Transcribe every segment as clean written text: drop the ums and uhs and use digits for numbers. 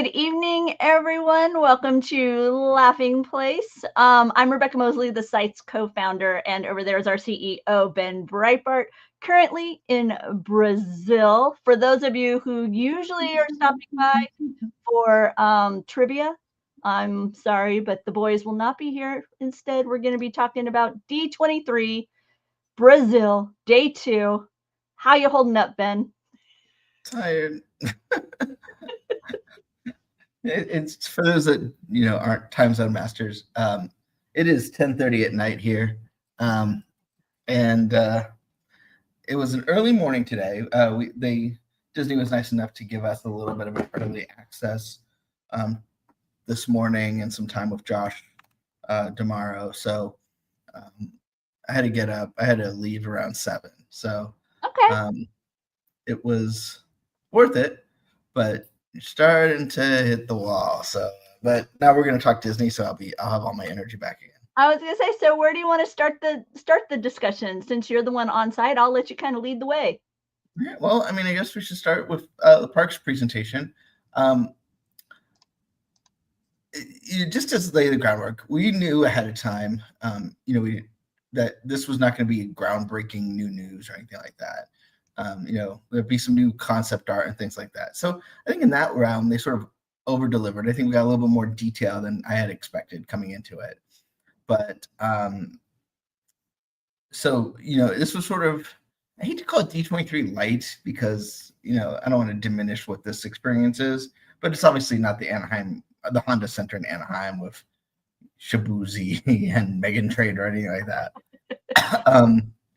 Good evening, everyone. Welcome to LaughingPlace. I'm Rebecca Mosley, the site's co-founder, and over there is our CEO, Ben Breitbart, currently in Brazil. For those of you who usually are stopping by for trivia, I'm sorry, but the boys will not be here. Instead, we're going to be talking about D23 Brazil, day 2. How you holding up, Ben? Tired. It's for those that aren't time zone masters. It is 10:30 at night here, and it was an early morning today. Disney was nice enough to give us a little bit of an early access this morning and some time with Josh tomorrow. So I had to get up. I had to leave around 7. So Okay. It was worth it, but starting to hit the wall. So, but now we're going to talk Disney, so I'll have all my energy back again. I was gonna say, so where do you want to start the discussion? Since you're the one on site, I'll let you kind of lead the way. Yeah, well, I mean, I guess we should start with the parks presentation. Just to lay the groundwork, we knew ahead of time, that this was not going to be groundbreaking new news or anything like that. There'd be some new concept art and things like that. So I think in that round, they sort of over delivered. I think we got a little bit more detail than I had expected coming into it. But this was sort of, I hate to call it D23 light because, I don't want to diminish what this experience is, but it's obviously not the Honda Center in Anaheim with Shabuzi and Megan Trade or anything like that.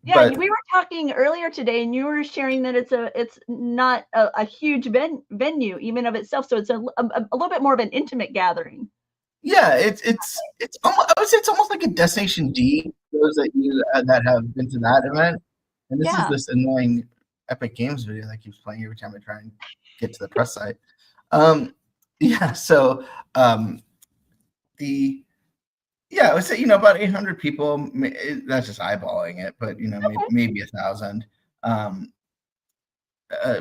Yeah, we were talking earlier today, and you were sharing that it's not a huge venue even of itself, so it's a little bit more of an intimate gathering. Yeah, it's almost, I would say it's almost like a Destination D. Those that have been to that event, and this is this annoying Epic Games video that keeps playing every time I try and get to the press site. I would say about 800 people. That's just eyeballing it, but maybe 1,000.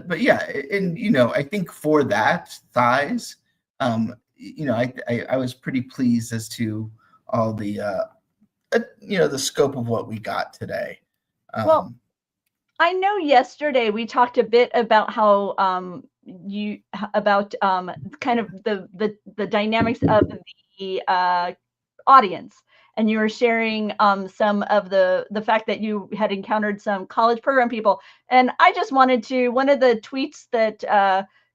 But yeah, and I think for that size, I was pretty pleased as to all the the scope of what we got today. Well, I know yesterday we talked a bit about how kind of the dynamics of the audience, and you were sharing some of the fact that you had encountered some college program people, and I just wanted to, one of the tweets that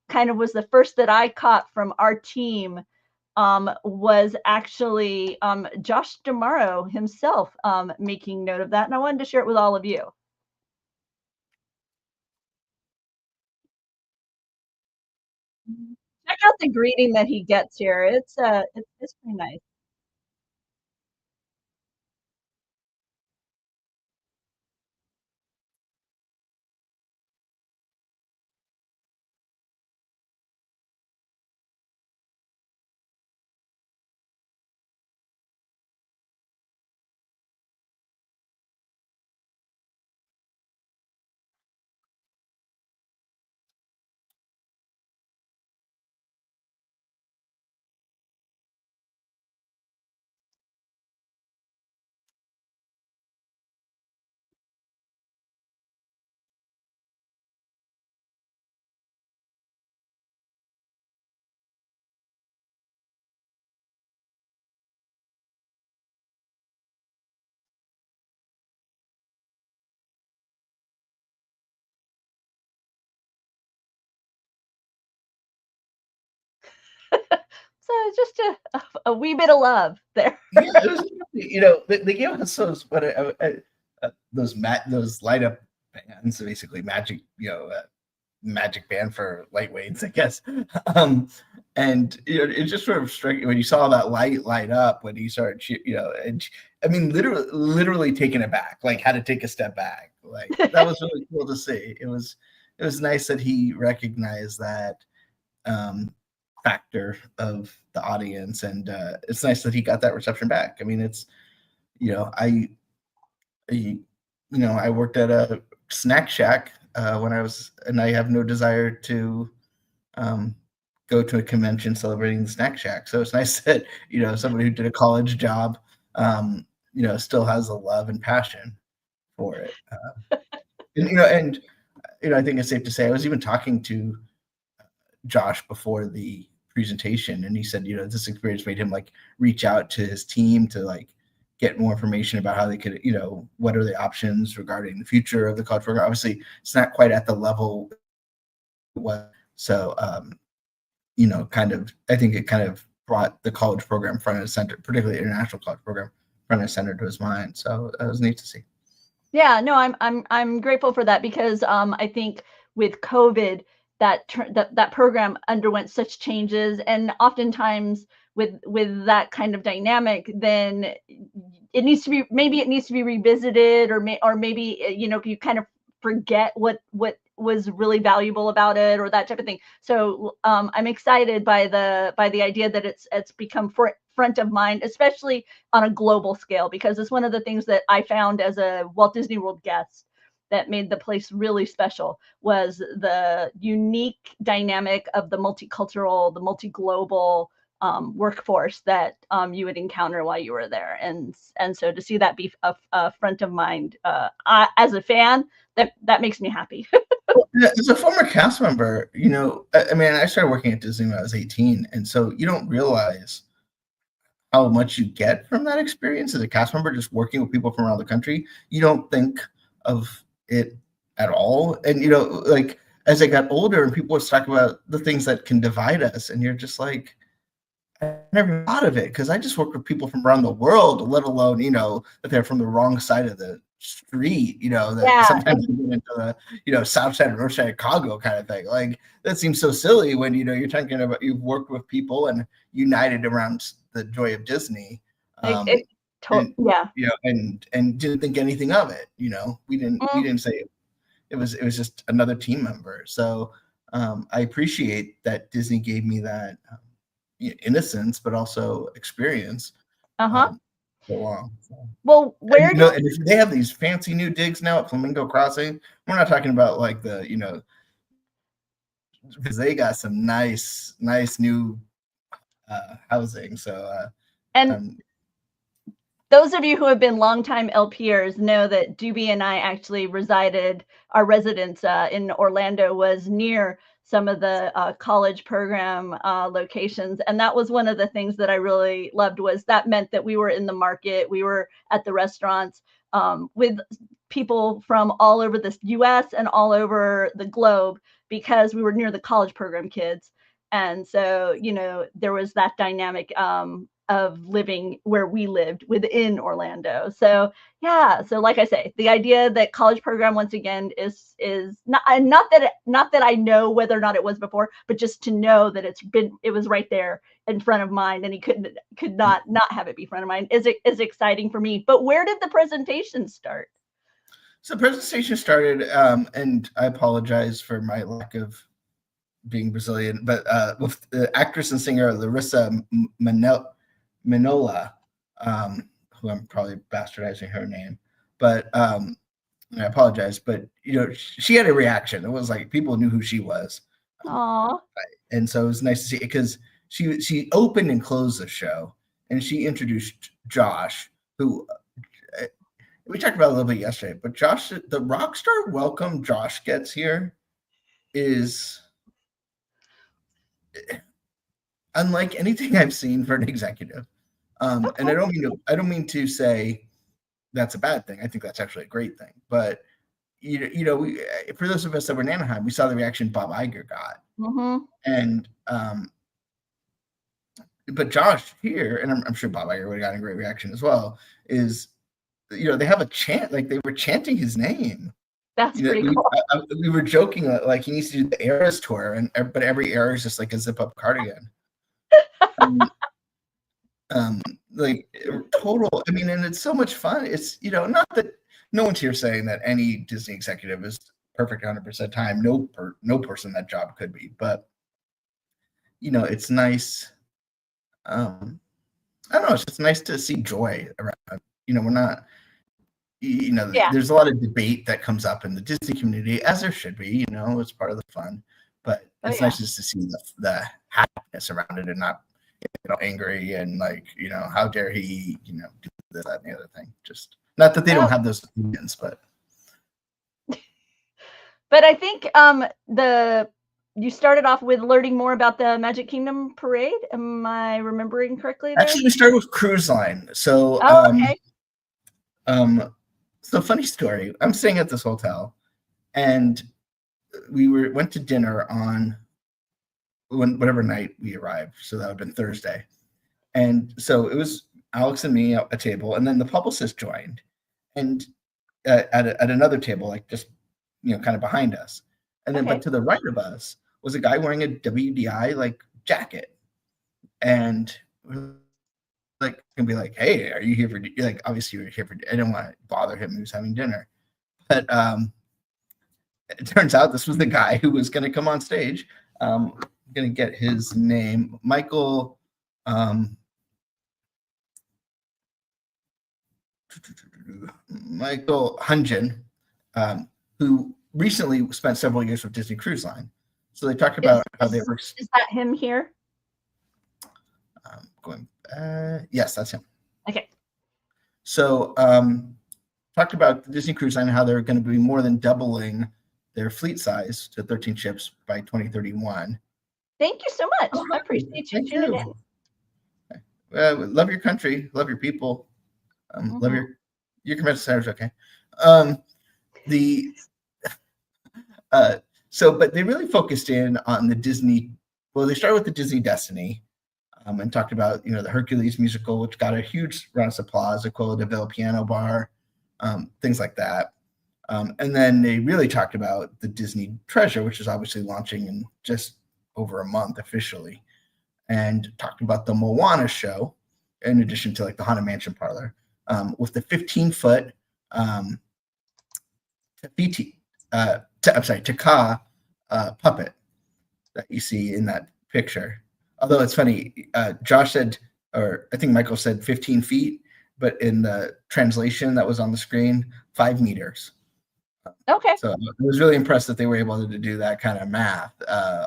kind of was the first that I caught from our team was actually Josh Damaro himself making note of that, and I wanted to share it with all of you. Check out the greeting that he gets here. It's pretty nice. So it's just a wee bit of love there. Yeah, it was, they gave us those light up bands, basically magic, magic band for lightweights, I guess. And it just sort of struck when you saw that light up when he started, and I mean, literally taken it back, like had to take a step back. Like that was really cool to see. It was nice that he recognized that factor of the audience, and it's nice that he got that reception back. I mean, it's I worked at a snack shack when I was, and I have no desire to go to a convention celebrating the Snack Shack. So it's nice that, somebody who did a college job, still has a love and passion for it. And I think it's safe to say I was even talking to Josh before the presentation, and he said, this experience made him like reach out to his team to like get more information about how they could, what are the options regarding the future of the college program. Obviously, it's not quite at the level it was. So, I think it kind of brought the college program front and center, particularly the international college program front and center to his mind. So it was neat to see. Yeah, no, I'm grateful for that, because I think with COVID, that program underwent such changes, and oftentimes with that kind of dynamic, then it needs to be revisited, or maybe you kind of forget what was really valuable about it, or that type of thing. So I'm excited by the idea that it's become front of mind, especially on a global scale, because it's one of the things that I found as a Walt Disney World guest that made the place really special, was the unique dynamic of the multicultural, the multi-global workforce that you would encounter while you were there. And so to see that be a front of mind, as a fan, that makes me happy. As a former cast member, I started working at Disney when I was 18, and so you don't realize how much you get from that experience as a cast member, just working with people from around the country. You don't think of it at all. And, like as I got older and people would talk about the things that can divide us, and you're just like, I never thought of it, because I just work with people from around the world, let alone, that they're from the wrong side of the street, that sometimes you get into the, south side or north side of Chicago kind of thing. Like, that seems so silly when, you're talking about you've worked with people and united around the joy of Disney. And didn't think anything of it. We didn't say it was just another team member. So I appreciate that Disney gave me that innocence, but also experience. So long. So. Well, and if they have these fancy new digs now at Flamingo Crossing, we're not talking about like the because they got some nice new housing. So those of you who have been longtime LPers know that Doobie and I actually resided. Our residence in Orlando was near some of the college program locations, and that was one of the things that I really loved. Was that meant that we were in the market, we were at the restaurants with people from all over the U.S. and all over the globe, because we were near the college program kids. And so, there was that dynamic of living where we lived within Orlando. So yeah, so like I say, the idea that college program once again is not that I know whether or not it was before, but just to know that it was right there in front of mind, and he could not have it be front of mind is exciting for me. But where did the presentation start? So the presentation started, and I apologize for my lack of being Brazilian, but with the actress and singer Larissa Manoela, who I'm probably bastardizing her name, but I apologize. But she had a reaction. It was like people knew who she was. Aww. And so it was nice to see, because she opened and closed the show, and she introduced Josh, who we talked about a little bit yesterday. But Josh, the rock star welcome Josh gets here is unlike anything I've seen for an executive. Okay. And I don't mean to say that's a bad thing. I think that's actually a great thing. But for those of us that were in Anaheim, we saw the reaction Bob Iger got. Mm-hmm. And but Josh here, and I'm sure Bob Iger would have gotten a great reaction as well, is they have a chant, like they were chanting his name. That's pretty cool. We were joking like he needs to do the Eras tour, but every era is just like a zip-up cardigan. Like total. I mean, and it's so much fun. It's not that no one's here saying that any Disney executive is perfect 100% time. No person in that job could be, but it's nice. I don't know. It's just nice to see joy around. We're not. There's a lot of debate that comes up in the Disney community, as there should be. It's part of the fun. but it's nice just to see the happiness around it and not angry and like how dare he do this, that, and the other thing. Just not that they don't have those opinions, but I think you started off with learning more about the Magic Kingdom parade. Am I remembering correctly there? Actually, we started with cruise line. So okay. So funny story. I'm staying at this hotel, and we went to dinner on whatever night we arrived. So that would have been Thursday. And so it was Alex and me at a table, and then the publicist joined, and at another table, like just kind of behind us. And then, but to the right of us was a guy wearing a WDI like jacket, and like can be like, "Hey, are you here for like?" Obviously, you're here for. I didn't want to bother him; he was having dinner. But it turns out this was the guy who was going to come on stage. I'm going to get his name, Michael. Michael Hunjan, who recently spent several years with Disney Cruise Line. So they talked about how they were. Is that him here? Yes, that's him. Okay. So talked about the Disney Cruise Line and how they're going to be more than doubling their fleet size to 13 ships by 2031. Thank you so much. I appreciate you tuning in. Love your country, love your people, love your convention centers. Okay. But they really focused in on the Disney. Well, they started with the Disney Destiny, and talked about the Hercules musical, which got a huge round of applause, the Cola de Vil piano bar, things like that. And then they really talked about the Disney Treasure, which is obviously launching in just over a month officially, and talked about the Moana show, in addition to like the Haunted Mansion parlor, with the 15-foot Taka puppet that you see in that picture. Although it's funny, Josh said, or I think Michael said 15 feet, but in the translation that was on the screen, 5 meters. Okay. So I was really impressed that they were able to do that kind of math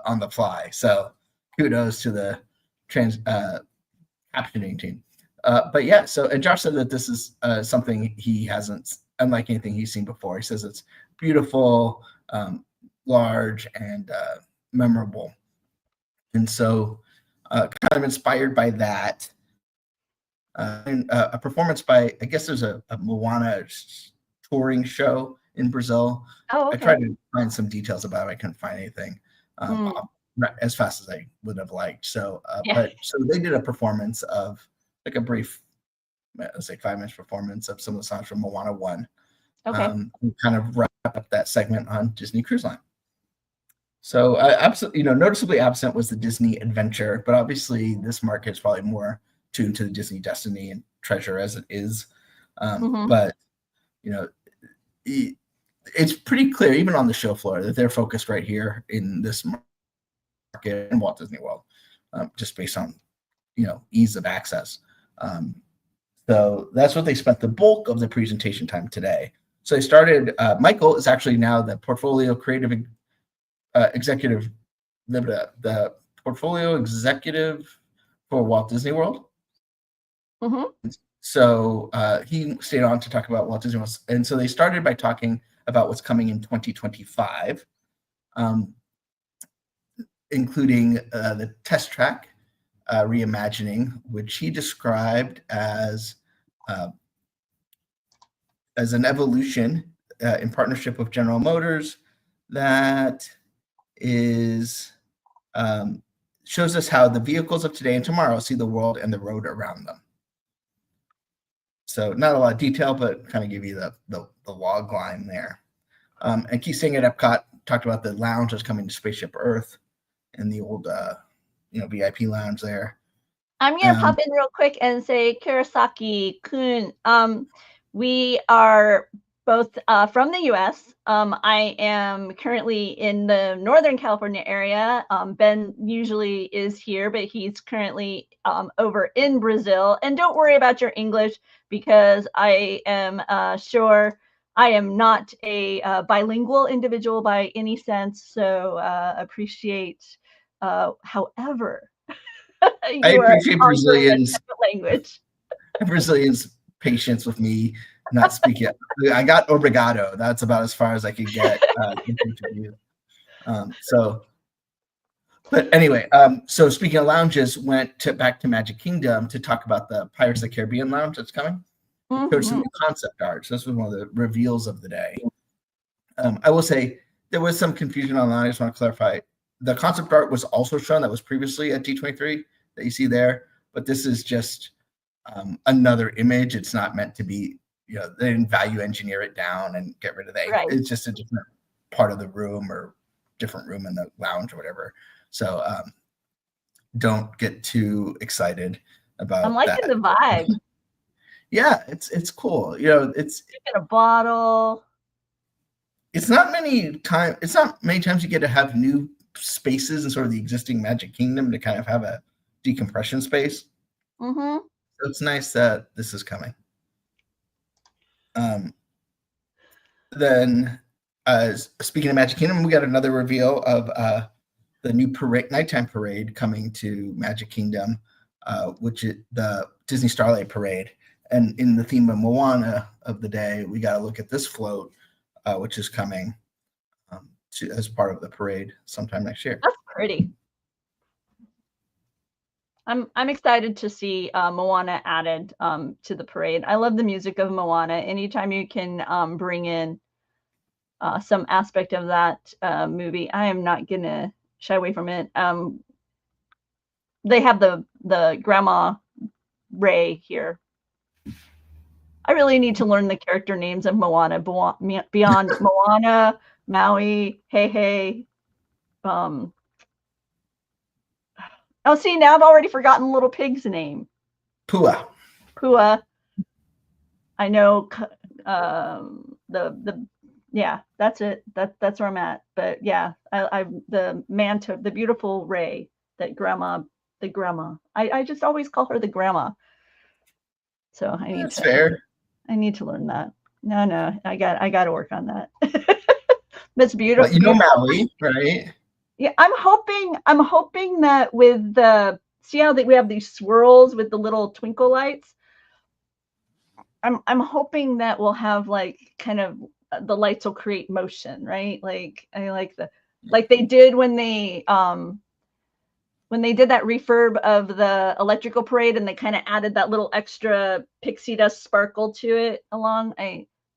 on the fly. So kudos to the captioning team. But yeah, and Josh said that this is something he hasn't, unlike anything he's seen before. He says it's beautiful, large, and memorable. And so kind of inspired by that, and a performance by, I guess there's a Moana touring show in Brazil. Oh, okay. I tried to find some details about it. I couldn't find anything as fast as I would have liked. So, but so they did a performance of like a brief, let's say 5-minute performance of some of the songs from Moana 1. Okay. Kind of wrap up that segment on Disney Cruise Line. So absolutely, noticeably absent was the Disney Adventure, but obviously this market is probably more tuned to the Disney Destiny and Treasure as it is. But it's pretty clear, even on the show floor, that they're focused right here in this market in Walt Disney World, just based on ease of access. So that's what they spent the bulk of the presentation time today. So they started. Michael is actually now the portfolio creative executive, the portfolio executive for Walt Disney World. So he stayed on to talk about Walt Disney World. And so they started by talking about what's coming in 2025, including the test track reimagining, which he described as an evolution in partnership with General Motors that is shows us how the vehicles of today and tomorrow see the world and the road around them. So not a lot of detail, but kind of give you the log line there. And Keith Singh at Epcot talked about the lounge that's coming to Spaceship Earth and the old VIP lounge there. I'm going to pop in real quick and say, Kurosaki-kun, we are both from the U.S. I am currently in the Northern California area. Ben usually is here, but he's currently over in Brazil. And don't worry about your English, because I am sure I am not a bilingual individual by any sense, so appreciate. However, I you are appreciate conquering a second language. Brazilians' patience with me not speaking. I got obrigado. That's about as far as I could get in Portuguese. But anyway, so speaking of lounges, back to Magic Kingdom to talk about the Pirates of the Caribbean lounge that's coming. Showed some new concept art. So this was one of the reveals of the day. I will say there was some confusion online. I just want to clarify. The concept art was also shown that was previously at D23 that you see there, but this is just another image. It's not meant to be, they didn't value engineer it down and get rid of the Right. It's just a different part of the room or different room in the lounge or whatever. So don't get too excited about I'm liking the vibe. Yeah, it's cool. It's in a bottle. It's not many times you get to have new spaces in sort of the existing Magic Kingdom to kind of have a decompression space. Mm-hmm. So it's nice that this is coming. Then, speaking of Magic Kingdom, we got another reveal of the new nighttime parade coming to Magic Kingdom, which is the Disney Starlight Parade. And in the theme of Moana of the day, we got to look at this float, which is coming as part of the parade sometime next year. That's pretty. I'm excited to see Moana added to the parade. I love the music of Moana. Anytime you can bring in some aspect of that movie, I am not gonna shy away from it. They have the Grandma Ray here. I really need to learn the character names of Moana beyond Moana, Maui, Hey. Oh, see, now I've already forgotten Little Pig's name. Pua. I know yeah, that's it. That's where I'm at. But yeah, I the beautiful Ray, the grandma. I just always call her the grandma. So That's fair. I need to learn that. No, I got to work on that. That's beautiful. Well, you know Maui, right? Yeah, I'm hoping that with the see how that we have these swirls with the little twinkle lights. I'm hoping that we'll have like kind of the lights will create motion, right? Like I like they did when they did that refurb of the electrical parade and they kind of added that little extra pixie dust sparkle to it along.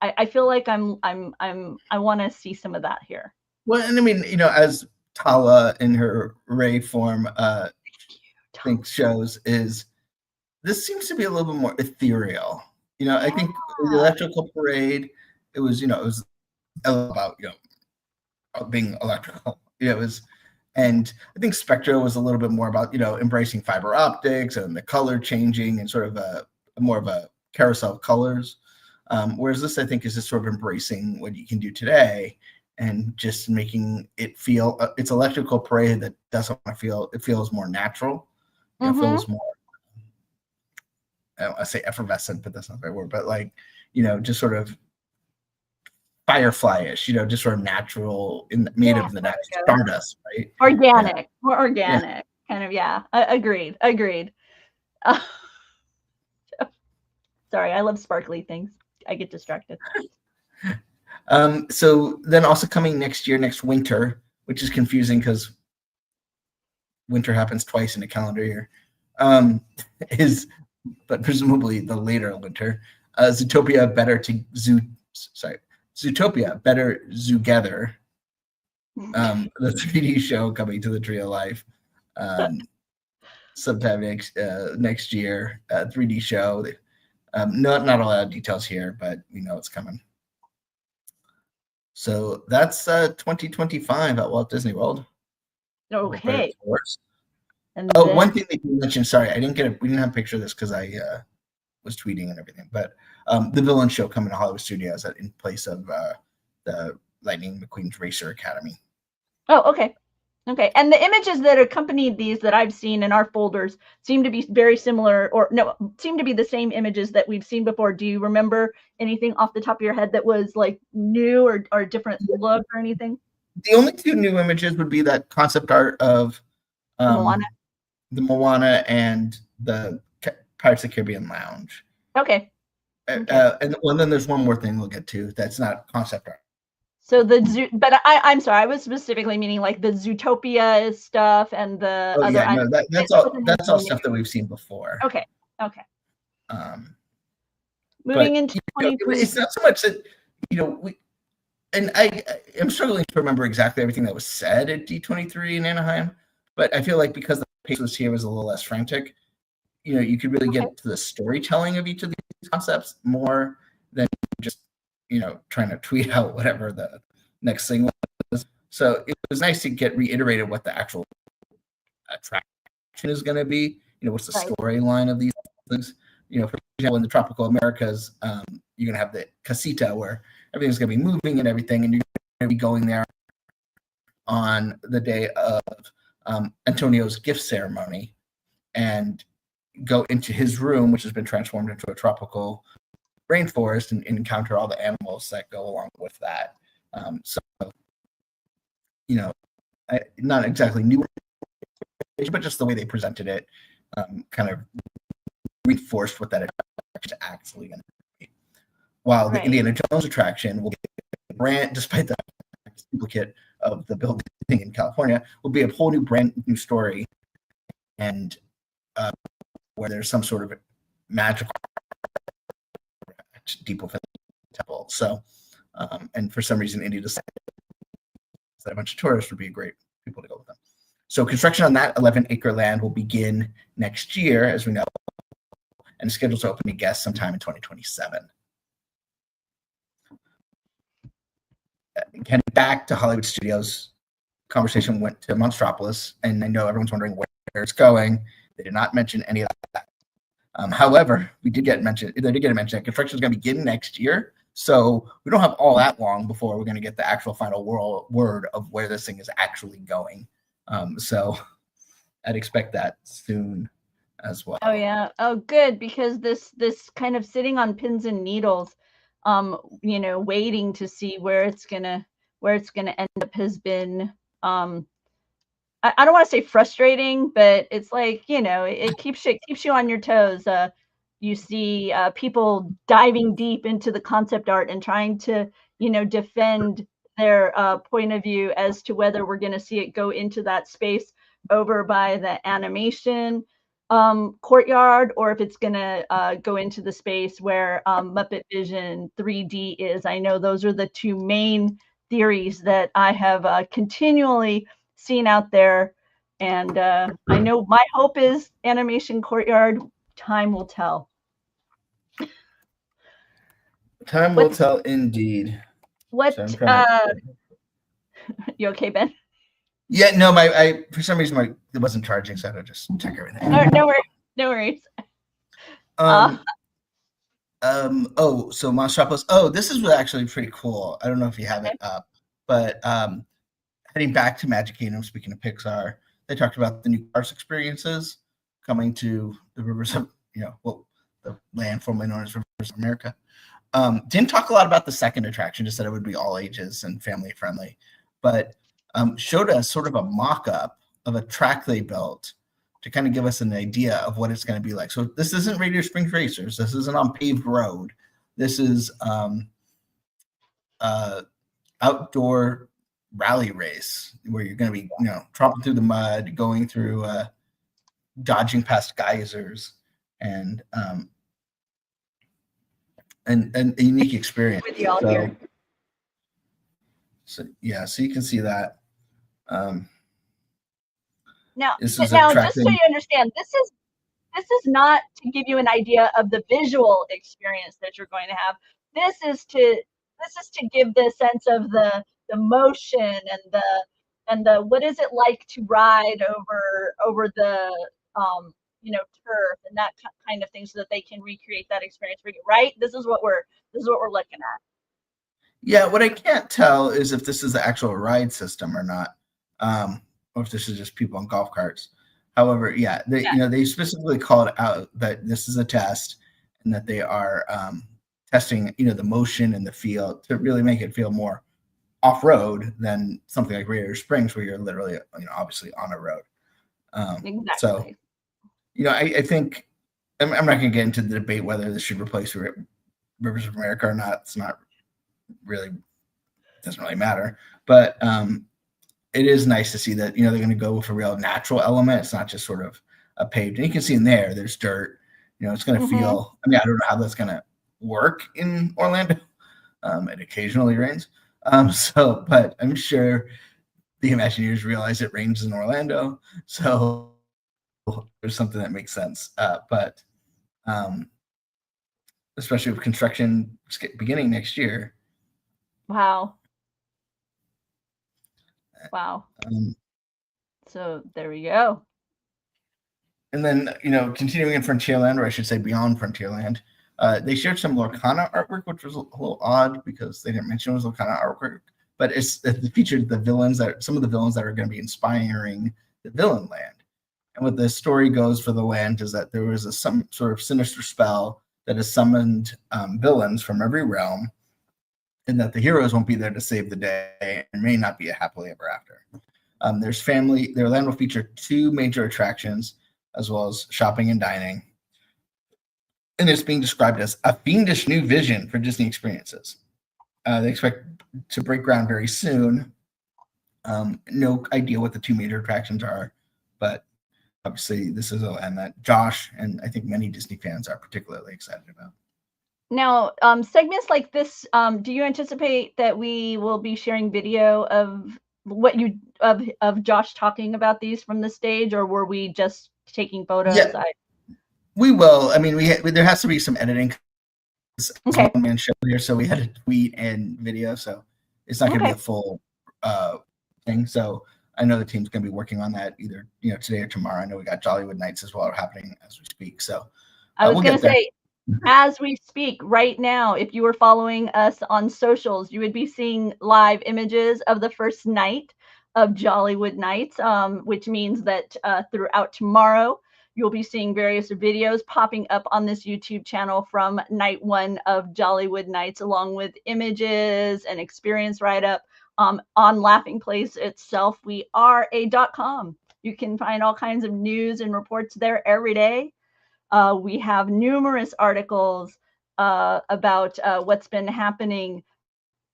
I feel like I want to see some of that here. Well, and I mean, as Tala in her Ray form I think shows is this seems to be a little bit more ethereal. I think the electrical parade, it was about being electrical. It was, and I think Spectra was a little bit more about embracing fiber optics and the color changing and sort of more of a carousel of colors. Whereas this, I think, is just sort of embracing what you can do today and just making it feel it's electrical parade that doesn't want to feel, it feels more natural. It feels more, I say effervescent, but that's not the right word, but like, just sort of firefly-ish, just sort of natural, made of the natural stardust, right? Organic, more organic, kind of, yeah. Agreed. Sorry, I love sparkly things. I get distracted. So then also coming next winter, which is confusing because winter happens twice in a calendar year, but presumably the later winter, Zootopia Better Zoogether, the 3D show coming to the Tree of Life sometime next year, 3D show. Not a lot of details here, but we know it's coming. So that's 2025 at Walt Disney World. Okay. And one thing that you mentioned, sorry, we didn't have a picture of this because I was tweeting and everything, but the villain show coming to Hollywood Studios in place of the Lightning McQueen's Racer Academy. Oh, okay. Okay, and the images that accompanied these that I've seen in our folders seem to be very similar, or no, seem to be the same images that we've seen before. Do you remember anything off the top of your head that was like new or different look or anything? The only two new images would be that concept art of Moana. the Moana and the Pirates of the Caribbean Lounge. Okay. Okay. And then there's one more thing we'll get to that's not concept art. So the zoo, but I'm sorry, I was specifically meaning like the Zootopia stuff and the other. Yeah, no, that's all stuff that we've seen before. Okay. Okay. Moving into 23. It's not so much that I am struggling to remember exactly everything that was said at D23 in Anaheim, but I feel like because the pace was here was a little less frantic, you could really get to the storytelling of each of these concepts more than just trying to tweet out whatever the next thing was. So it was nice to get reiterated what the actual attraction is going to be. What's the storyline of these things? For example, in the tropical Americas, you're going to have the casita where everything's going to be moving and everything, and you're going to be going there on the day of Antonio's gift ceremony and go into his room, which has been transformed into a tropical rainforest, and encounter all the animals that go along with that. Not exactly new, but just the way they presented it kind of reinforced what that attraction is actually going to be. While the Indiana Jones attraction will be despite the duplicate of the building in California, will be a whole new brand new story, and where there's some sort of magical deep within the temple. So, and for some reason, India decided that a bunch of tourists would be great people to go with them. So construction on that 11-acre land will begin next year, as we know, and scheduled to open to guests sometime in 2027. Getting back to Hollywood Studios, conversation went to Monstropolis, and I know everyone's wondering where it's going. They did not mention any of that. However, they did get a mention that construction is going to begin next year. So we don't have all that long before we're going to get the actual final word of where this thing is actually going. So I'd expect that soon as well. Oh yeah. Oh, good, because this kind of sitting on pins and needles, waiting to see where it's gonna end up has been I don't want to say frustrating, but it's like, it keeps you on your toes. You see people diving deep into the concept art and trying to, defend their point of view as to whether we're going to see it go into that space over by the animation courtyard, or if it's going to go into the space where Muppet Vision 3D is. I know those are the two main theories that I have continually seen out there, and I know my hope is animation courtyard. Time will tell. Time will tell indeed. What you okay, Ben? Yeah, no, I for some reason it wasn't charging, so I had to just check everything. No worries. So Monstropolis. Oh, this is actually pretty cool. I don't know if you have it up, but heading back to Magic Kingdom, speaking of Pixar, they talked about the new Cars experiences coming to the rivers of, the land formerly known as Rivers of America. Didn't talk a lot about the second attraction, just said it would be all ages and family friendly, but showed us sort of a mock-up of a track they built to kind of give us an idea of what it's going to be like. So this isn't Radiator Springs Racers. This isn't on paved road. This is outdoor rally race where you're going to be, tromping through the mud, going through, dodging past geysers, and a unique experience. With y'all here. So you can see that. Now, just so you understand, this is not to give you an idea of the visual experience that you're going to have. This is to give the sense of the motion and the what is it like to ride over the turf and that kind of thing, so that they can recreate that experience for you, right? This is what we're looking at. Yeah, what I can't tell is if this is the actual ride system or not, or if this is just people on golf carts. However, yeah, Yeah. they specifically called out that this is a test and that they are testing, the motion and the feel to really make it feel more off-road than something like Radiator Springs, where you're literally, obviously on a road. So, Exactly. I think I'm not going to get into the debate whether this should replace Rivers of America or not. It's not really, doesn't really matter. But it is nice to see that, they're going to go with a real natural element. It's not just sort of a paved. And you can see in there's dirt. It's going to feel, I don't know how that's going to work in Orlando. It occasionally rains. But I'm sure the Imagineers realize it rains in Orlando. So there's something that makes sense. But especially with construction beginning next year. Wow. Wow. So there we go. And then, continuing in Frontierland, or I should say beyond Frontierland, they shared some Lorcana artwork, which was a little odd because they didn't mention it was Lorcana artwork. But it featured some of the villains that are going to be inspiring the villain land. And what the story goes for the land is that there was some sort of sinister spell that has summoned villains from every realm, and that the heroes won't be there to save the day and may not be a happily ever after. Their land will feature 2 major attractions, as well as shopping and dining. And it's being described as a fiendish new vision for Disney experiences. They expect to break ground very soon. No idea what the 2 major attractions are, but obviously this is a land that Josh and I think many Disney fans are particularly excited about. Now, segments like this, do you anticipate that we will be sharing video of of Josh talking about these from the stage, or were we just taking photos? Yeah, we will. There has to be some editing. It's Okay. a one-man show here, so we had a tweet and video, so it's not going to be a full thing. So I know the team's going to be working on that either today or tomorrow. I know we got Jollywood Nights as well happening as we speak. So I was going to say, as we speak right now, if you were following us on socials, you would be seeing live images of the first night of Jollywood Nights, which means that throughout tomorrow, you'll be seeing various videos popping up on this YouTube channel from night 1 of Jollywood Nights, along with images and experience write-up on LaughingPlace itself. We are a.com. You can find all kinds of news and reports there every day. We have numerous articles about what's been happening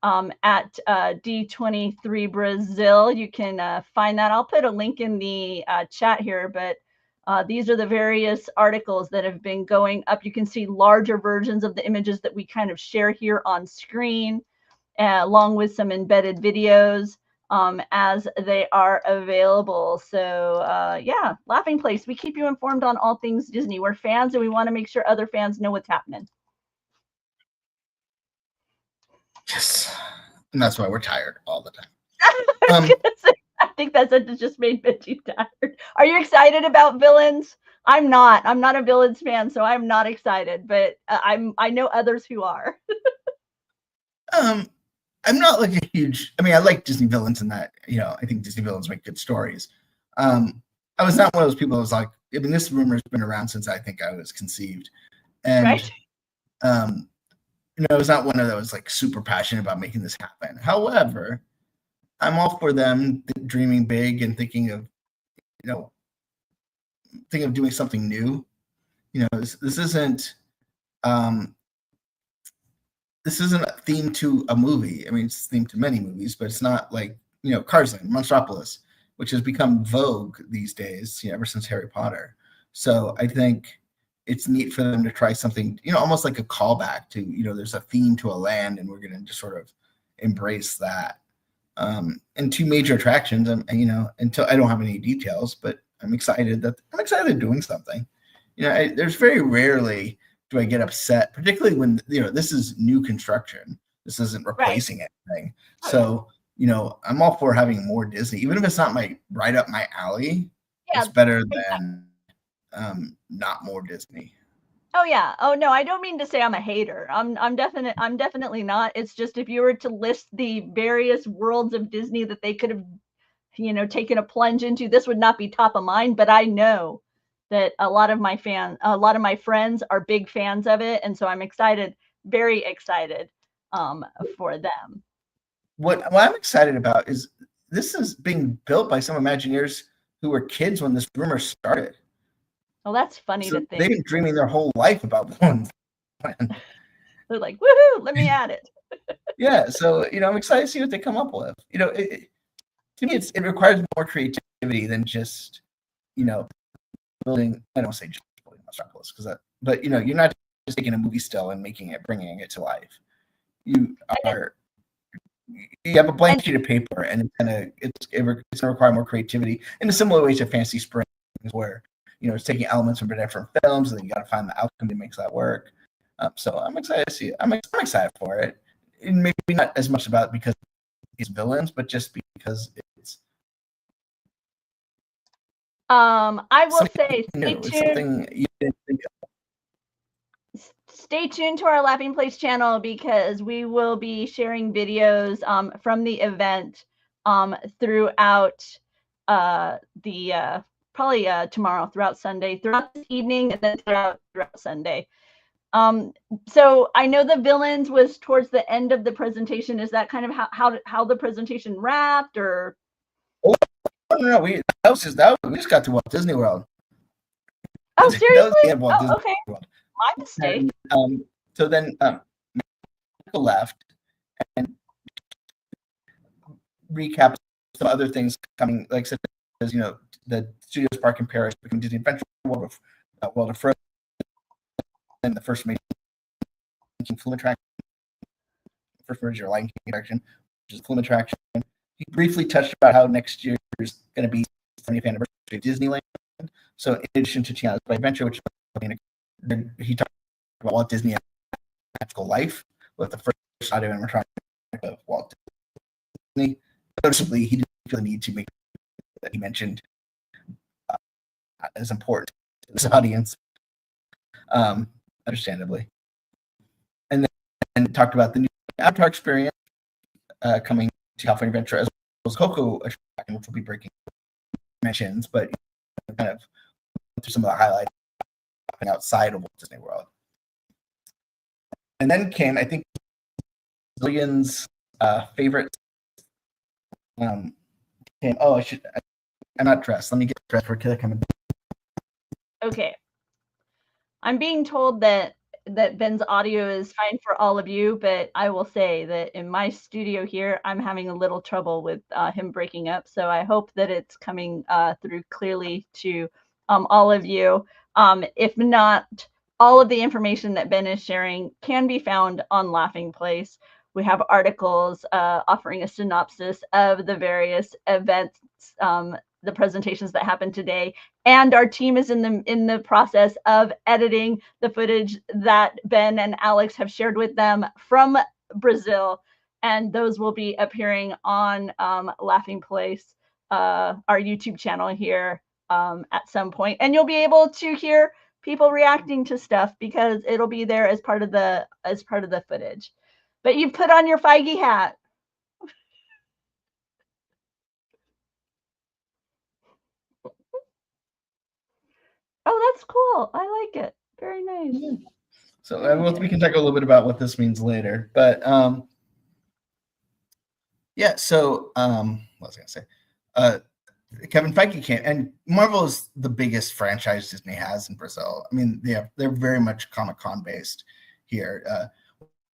at D23 Brazil. You can find that. I'll put a link in the chat here, but these are the various articles that have been going up. You can see larger versions of the images that we kind of share here on screen, along with some embedded videos as they are available. So yeah, LaughingPlace, we keep you informed on all things Disney. We're fans and we want to make sure other fans know what's happening. Yes, and that's why we're tired all the time. I think that sentence just made Benji tired. Are you excited about villains? I'm not. I'm not a villains fan, so I'm not excited. But I know others who are. I'm not like a huge. I like Disney villains in that I think Disney villains make good stories. I was not one of those people that was like. This rumor has been around since I think I was conceived, and right. I was not one of those like super passionate about making this happen. However, I'm all for them dreaming big and thinking of doing something new. This isn't themed to a movie. It's themed to many movies, but it's not like Cars Land, Monstropolis, which has become vogue these days, ever since Harry Potter. So I think it's neat for them to try something, almost like a callback to, there's a theme to a land, and we're going to just sort of embrace that. And 2 major attractions, until I don't have any details, but I'm excited doing something. There's very rarely do I get upset, particularly when this is new construction. This isn't replacing anything. So I'm all for having more Disney, even if it's not right up my alley. Yeah, it's better than not more Disney. Oh yeah. Oh no, I don't mean to say I'm a hater. I'm definitely not. It's just if you were to list the various worlds of Disney that they could have taken a plunge into. This would not be top of mind, but I know that a lot of my friends are big fans of it, and so I'm excited, very excited for them. What I'm excited about is this is being built by some Imagineers who were kids when this rumor started. Well, that's funny So to think. they've been dreaming their whole life about one plan. They're like, woohoo, let me add it. Yeah, so I'm excited to see what they come up with. To me, it requires more creativity than just building. I don't want to say just building Metropolis but you're not just taking a movie still and bringing it to life. You have a blank sheet of paper, and it's gonna require more creativity in a similar way to Fantasy Springs, where it's taking elements from different films, and then you got to find the outcome that makes that work. So I'm excited to see it. I'm excited for it. And maybe not as much about because it's villains, but just because it's. I will say, stay tuned. Something you didn't think of. Stay tuned to our LaughingPlace channel, because we will be sharing videos from the event throughout the probably tomorrow, throughout Sunday, throughout the evening, and then throughout Sunday. So I know the villains was towards the end of the presentation. Is that kind of how the presentation wrapped, or? Oh, no, we just got to Walt Disney World. Oh, seriously? Oh, okay. World. My mistake. And, so then Michael left and recap some other things coming, like such as the Studios Park in Paris becoming Disney Adventure World of Frozen, and the first major flume attraction, first major Lion King attraction, which is a flume attraction. He briefly touched about how next year is going to be the 70th anniversary of Disneyland. So in addition to Tiana's Play Adventure, which he talked about Walt Disney Magical Life with the first audio animatronic of Walt Disney. Noticeably, he didn't feel the need to make that he mentioned as important to this audience, understandably. And then talked about the new Avatar experience coming to California Adventure, as well as Coco attraction, which will be breaking mentions, but kind of through some of the highlights outside of Walt Disney World. And then came, I think, Zillion's favorite. I'm not dressed. Let me get dressed for Killer coming. Okay. I'm being told that Ben's audio is fine for all of you, but I will say that in my studio here, I'm having a little trouble with him breaking up. So I hope that it's coming through clearly to all of you. If not, all of the information that Ben is sharing can be found on LaughingPlace. We have articles offering a synopsis of the various events, the presentations that happened today, and our team is in the process of editing the footage that Ben and Alex have shared with them from Brazil, and those will be appearing on LaughingPlace, our YouTube channel here at some point, and you'll be able to hear people reacting to stuff because it'll be there as part of the footage. But you've put on your Feige hat. Oh, that's cool. I like it. Very nice. Yeah. So we can talk a little bit about what this means later. But yeah, so what was I going to say? Kevin Feige came, and Marvel is the biggest franchise Disney has in Brazil. I mean, they're very much Comic-Con based here.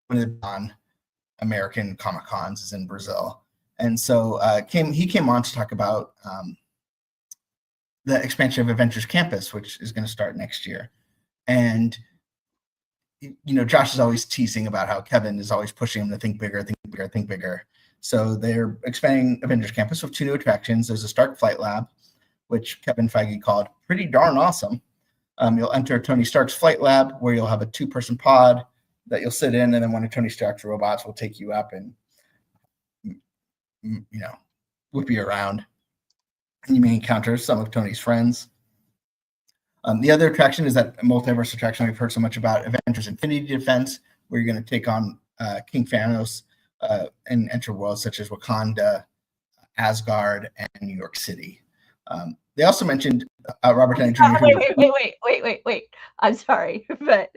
One of the non-American Comic-Cons is in Brazil. And so he came on to talk about the expansion of Avengers Campus, which is going to start next year. And Josh is always teasing about how Kevin is always pushing him to think bigger, think bigger, think bigger. So they're expanding Avengers Campus with 2 new attractions. There's a Stark Flight Lab, which Kevin Feige called pretty darn awesome. You'll enter Tony Stark's Flight Lab, where you'll have a 2-person pod that you'll sit in, and then one of Tony Stark's robots will take you up and whip you around. And you may encounter some of Tony's friends. The other attraction is that multiverse attraction we've heard so much about, Avengers Infinity Defense, where you're going to take on King Thanos and enter worlds such as Wakanda, Asgard, and New York City. They also mentioned Robert Downey Jr. Wait. I'm sorry, but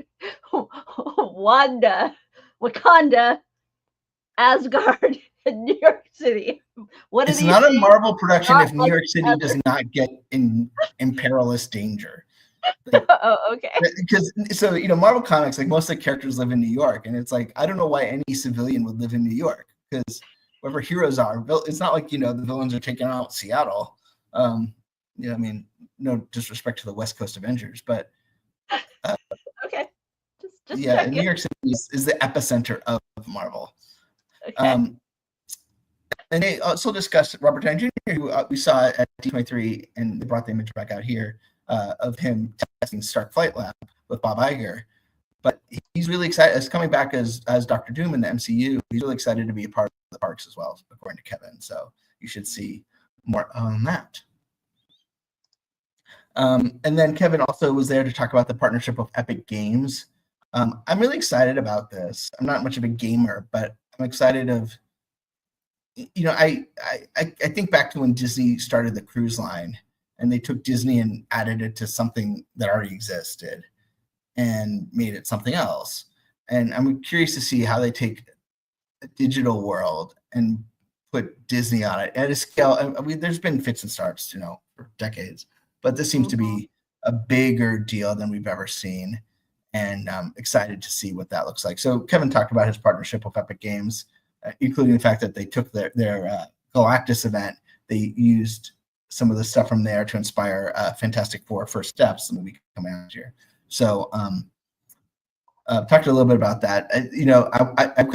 Wakanda, Asgard, and New York City. What it's not a Marvel production if New York City does not get in perilous danger. Like, okay. Because Marvel Comics, like most of the characters live in New York, and it's like I don't know why any civilian would live in New York because wherever heroes are, it's not like the villains are taking out Seattle. I mean, no disrespect to the West Coast Avengers, but okay, just yeah, New York City is the epicenter of Marvel. Okay. And they also discussed Robert Downey Jr., who we saw at D23, and they brought the image back out here of him testing Stark Flight Lab with Bob Iger. But he's really excited. He's coming back as Dr. Doom in the MCU. He's really excited to be a part of the parks as well, according to Kevin. So you should see more on that. And then Kevin also was there to talk about the partnership with Epic Games. I'm really excited about this. I'm not much of a gamer, but I'm excited of, I think back to when Disney started the cruise line and they took Disney and added it to something that already existed and made it something else. And I'm curious to see how they take a digital world and put Disney on it at a scale. I mean, there's been fits and starts, for decades, but this seems to be a bigger deal than we've ever seen. And I'm excited to see what that looks like. So Kevin talked about his partnership with Epic Games, including the fact that they took their Galactus event. They used some of the stuff from there to inspire Fantastic Four First Steps, the movie coming out this year. So talked a little bit about that.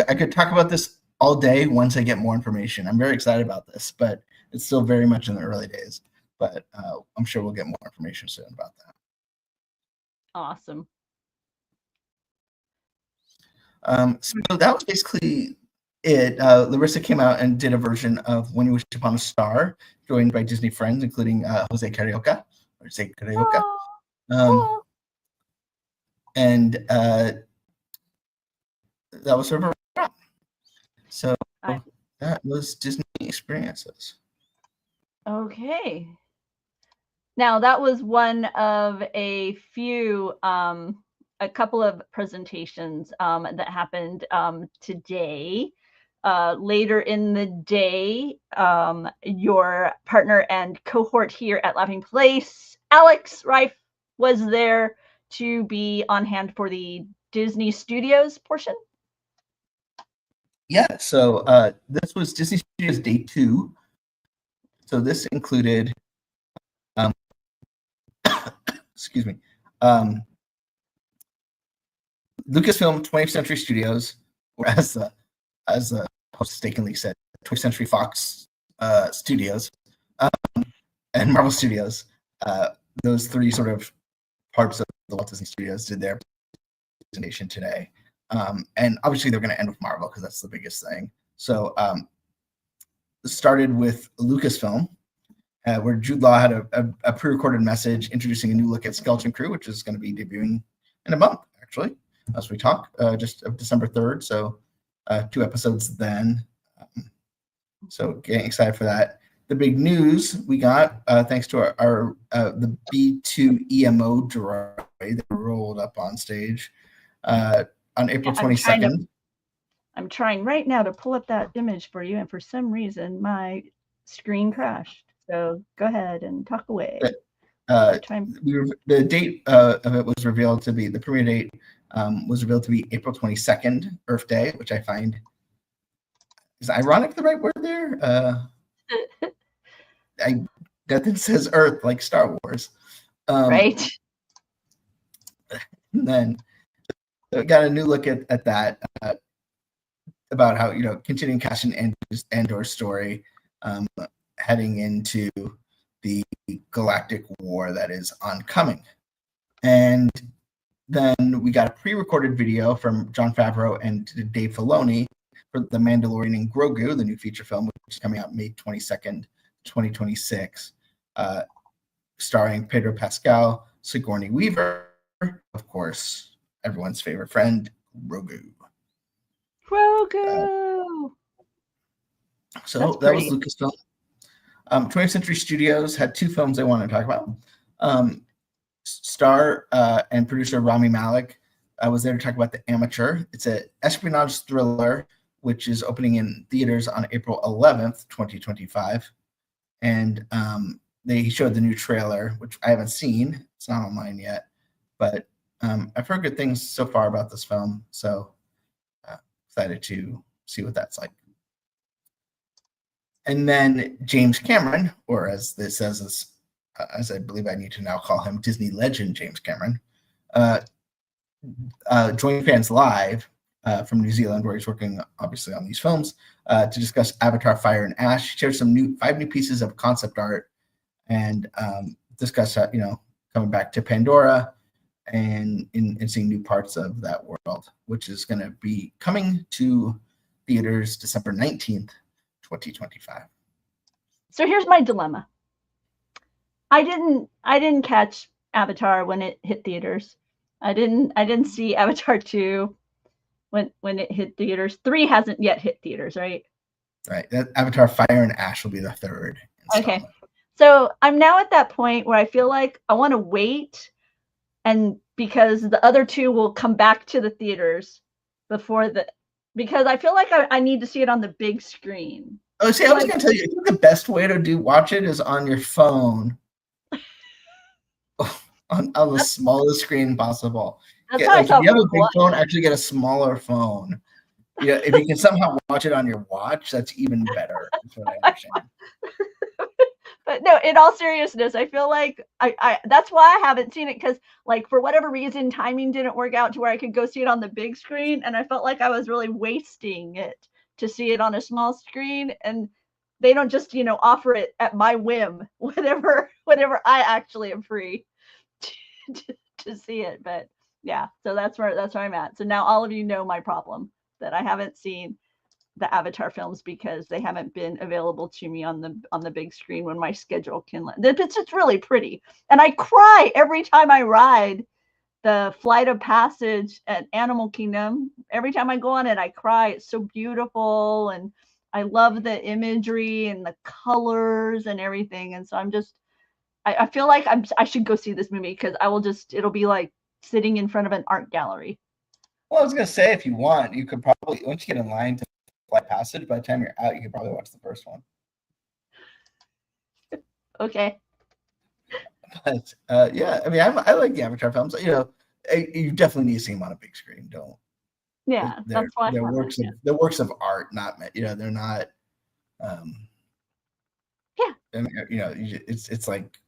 I could talk about this all day once I get more information. I'm very excited about this, but it's still very much in the early days. But I'm sure we'll get more information soon about that. Awesome. So that was basically it. Larissa came out and did a version of When You Wish Upon a Star, joined by Disney friends, including Jose Carioca. And that was sort of a wrap. So that was Disney experiences. Okay. Now that was one of a few, a couple of presentations that happened today. Later in the day, your partner and cohort here at LaughingPlace, Alex Reif, was there to be on hand for the Disney Studios portion. Yeah, so this was Disney Studios Day 2. So this included, excuse me, Lucasfilm 20th Century Studios, or as the host mistakenly said, 20th Century Fox Studios, and Marvel Studios. Those three sort of parts of the Walt Disney Studios did their presentation today. And obviously they're going to end with Marvel because that's the biggest thing. So it started with Lucasfilm, where Jude Law had a pre-recorded message introducing a new look at Skeleton Crew, which is going to be debuting in a month, actually, as we talk, just of December 3rd. So 2 episodes then. So getting excited for that. The big news we got, thanks to our the B2 EMO droid that rolled up on stage on April 22nd. I'm trying right now to pull up that image for you, and for some reason my screen crashed. So go ahead and talk away. The date of it was revealed to be, the premiere date was revealed to be April 22nd, Earth Day, which I find is ironic the right word there. That says Earth like Star Wars. Right. And then got a new look at that, about how, continuing Cassian Andor's story, heading into the galactic war that is oncoming. And then we got a pre-recorded video from Jon Favreau and Dave Filoni for The Mandalorian and Grogu, the new feature film, which is coming out May 22nd, 2026, starring Pedro Pascal, Sigourney Weaver, of course, everyone's favorite friend, Grogu. So that was Lucasfilm. 20th Century Studios had two films they wanted to talk about. Star and producer Rami Malek was there to talk about The Amateur. It's an espionage thriller, which is opening in theaters on April 11th, 2025. And they showed the new trailer, which I haven't seen. It's not online yet, but I've heard good things so far about this film. So excited to see what that's like. And then James Cameron, or as this says, as I believe I need to now call him, Disney legend James Cameron, joined fans live from New Zealand, where he's working obviously on these films, to discuss Avatar: Fire and Ash. He shared some 5 new pieces of concept art, and discuss coming back to Pandora and seeing new parts of that world, which is going to be coming to theaters December 19th, 2025. So here's my dilemma. I didn't catch Avatar when it hit theaters. I didn't see Avatar 2 when it hit theaters. 3 hasn't yet hit theaters, right? Right. Avatar: Fire and Ash will be the 3rd installment. Okay. So I'm now at that point where I feel like I want to wait, and because the other 2 will come back to the theaters because I feel like I need to see it on the big screen. Oh, see, I was going to tell you, I think the best way to watch it is on your phone, on the smallest screen possible. That's If you have a big phone, actually get a smaller phone. Yeah, if you can somehow watch it on your watch, that's even better. That's what I understand. But no, in all seriousness, I feel like I that's why I haven't seen it, because like for whatever reason, timing didn't work out to where I could go see it on the big screen, and I felt like I was really wasting it to see it on a small screen, and they don't just offer it at my whim whenever I actually am free to see it. But yeah, so that's where I'm at. So now all of you know my problem, that I haven't seen the Avatar films because they haven't been available to me on the big screen when my schedule can. It's just really pretty, and I cry every time I ride the Flight of Passage at Animal Kingdom. Every time I go on it, I cry. It's so beautiful, and I love the imagery and the colors and everything. And so I feel like I should go see this movie, because it'll be like sitting in front of an art gallery. Well, I was going to say, if you want, you could probably, once you get in line to Flight Passage, by the time you're out, you could probably watch the first one. Okay. But yeah, I mean, I like the Avatar films. You definitely need to see them on a big screen. Don't. Yeah, that's why they're works of art, not they're not. Yeah. I mean, it's like,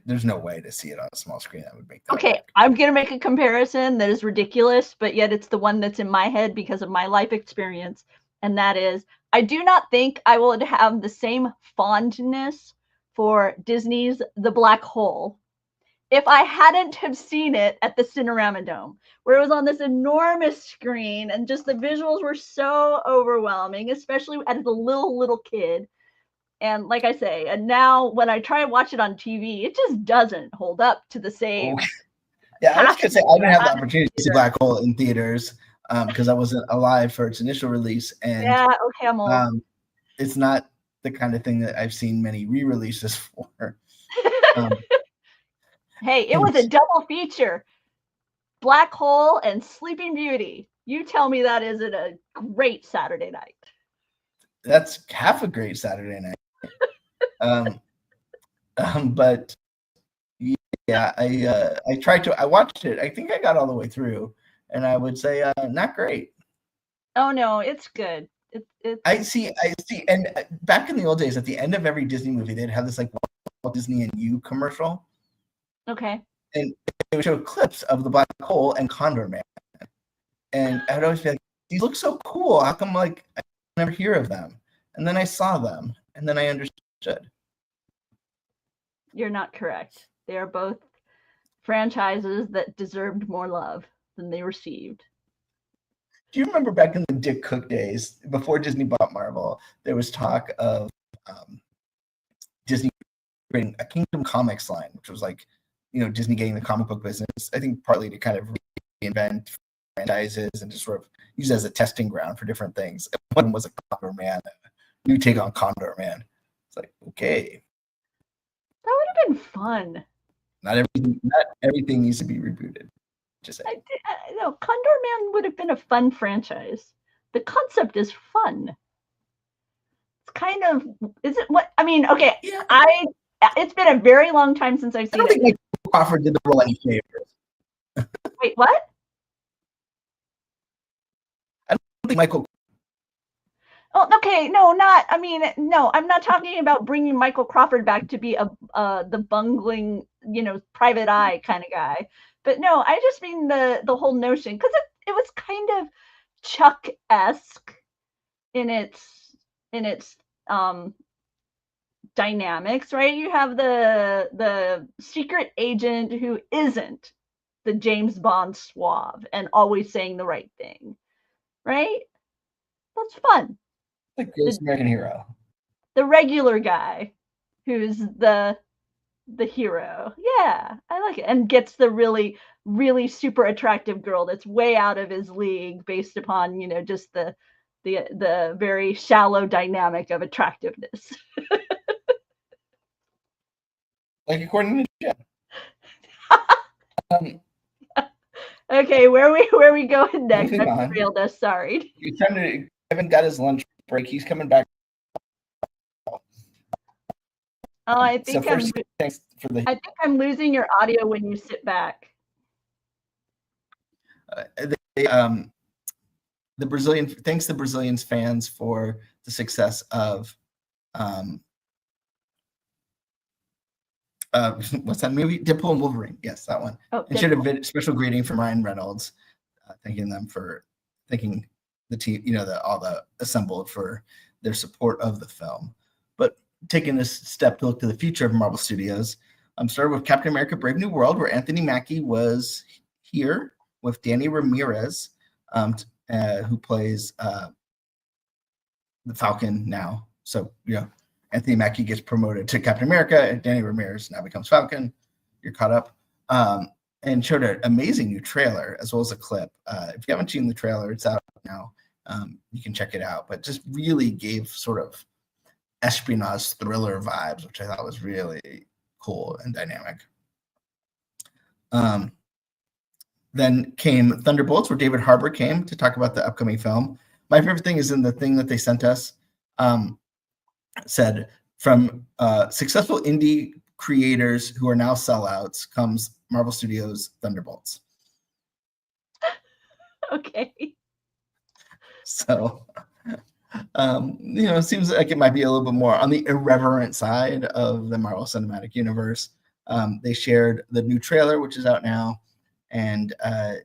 there's no way to see it on a small screen that would make that okay, work. I'm going to make a comparison that is ridiculous, but yet it's the one that's in my head because of my life experience. And that is, I do not think I would have the same fondness for Disney's The Black Hole if I hadn't have seen it at the Cinerama Dome, where it was on this enormous screen, and just the visuals were so overwhelming, especially as a little kid. And like I say, and now when I try to watch it on TV, it just doesn't hold up to the same. Okay. Yeah, I was going to say, I didn't have the opportunity to see Black Hole in theaters because I wasn't alive for its initial release. And yeah, okay, I'm old. It's not the kind of thing that I've seen many re-releases for. Hey, it was a double feature. Black Hole and Sleeping Beauty. You tell me that isn't a great Saturday night. That's half a great Saturday night. But yeah, I watched it. I think I got all the way through, and I would say not great. Oh no, it's good. I see. And back in the old days, at the end of every Disney movie, they'd have this like Walt Disney and You commercial. Okay. And they would show clips of the Black Hole and Condor Man. And I'd always be like, these look so cool. How come I never hear of them? And then I saw them, and then I understood. You're not correct. They are both franchises that deserved more love than they received. Do you remember back in the Dick Cook days, before Disney bought Marvel, there was talk of Disney creating a Kingdom Comics line, which was like, Disney getting the comic book business, I think partly to kind of reinvent franchises and just sort of use it as a testing ground for different things. One was a Condor Man, a new take on Condor Man. It's like, okay, That would have been fun. not everything needs to be rebooted. Just saying. No, Condor Man would have been a fun franchise. The concept is fun. It's kind of, is it what, I mean, okay, Yeah. It's been a very long time since I've I seen don't think Michael Crawford did the role any favors. Wait, what? I don't think Michael. Oh, okay, no, I'm not talking about bringing Michael Crawford back to be the bungling, private eye kind of guy. But no, I just mean the whole notion, because it was kind of Chuck-esque in its dynamics, right? You have the secret agent who isn't the James Bond suave and always saying the right thing, right? That's fun. The greatest American hero. The regular guy who's the hero. Yeah, I like it. And gets the really, really super attractive girl that's way out of his league based upon, just the very shallow dynamic of attractiveness. Like according to Jeff. Okay, where we going next? Moving I've on. derailed us. Sorry. Kevin got his lunch break. He's coming back. Oh, I think thanks for the. I think I'm losing your audio when you sit back. The Brazilian thanks the Brazilians fans for the success of what's that movie? Deadpool and Wolverine. Yes, that one. Oh, and should have special greeting from Ryan Reynolds, thanking them for thanking the team, all the assembled for their support of the film. But taking this step to look to the future of Marvel Studios, started with Captain America: Brave New World, where Anthony Mackie was here with Danny Ramirez, who plays the Falcon now. So, Anthony Mackie gets promoted to Captain America, and Danny Ramirez now becomes Falcon. You're caught up. And showed an amazing new trailer as well as a clip. If you haven't seen the trailer, it's out now. You can check it out. But just really gave sort of espionage thriller vibes, which I thought was really cool and dynamic. Then came Thunderbolts, where David Harbour came to talk about the upcoming film. My favorite thing is in the thing that they sent us, said, from successful indie creators who are now sellouts comes Marvel Studios Thunderbolts. Okay. So, it seems like it might be a little bit more on the irreverent side of the Marvel Cinematic Universe. They shared the new trailer, which is out now, and that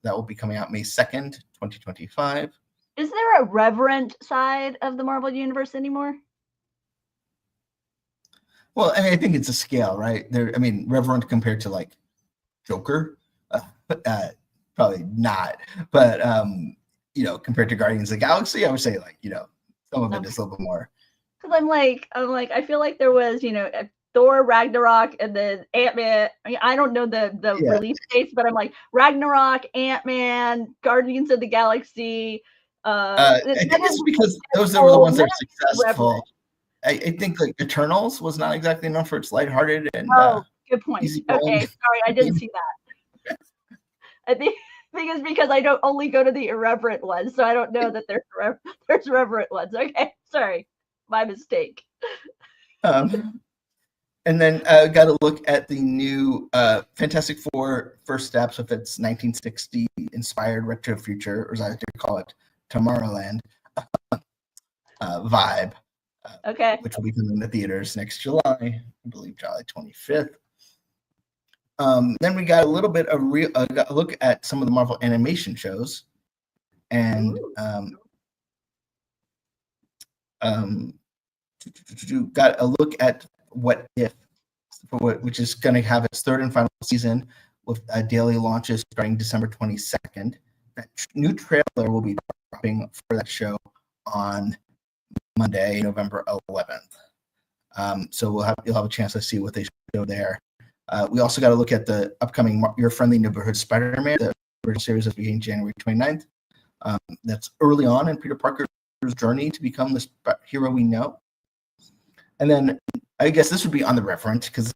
will be coming out May 2nd, 2025. Is there a reverent side of the Marvel Universe anymore? Well, I think it's a scale, right? Reverent compared to like Joker, probably not. But compared to Guardians of the Galaxy, I would say some of it is a little bit more. Because I'm like, I feel like there was, Thor, Ragnarok, and then Ant-Man. I don't know the release dates, but I'm like Ragnarok, Ant-Man, Guardians of the Galaxy. I think it's because those were the ones that are successful. Reverent. I think like Eternals was not exactly known for its lighthearted and good point. Okay, sorry, I didn't see that. I think it's because I don't only go to the irreverent ones, so I don't know that there's reverent ones. Okay, sorry, my mistake. And then got to look at the new Fantastic Four First Steps with its 1960 inspired retro future, or as I like to call it, Tomorrowland vibe. Okay. Which will be coming in the theaters next July, I believe July 25th. Then we got a little bit of a look at some of the Marvel animation shows, and got a look at What If, which is going to have its third and final season with daily launches starting December 22nd. That new trailer will be dropping for that show on Monday, November 11th. So you'll have a chance to see what they show there. We also got to look at the upcoming Your Friendly Neighborhood Spider-Man. The original series is beginning January 29th. That's early on in Peter Parker's journey to become the hero we know. And then I guess this would be on the reference because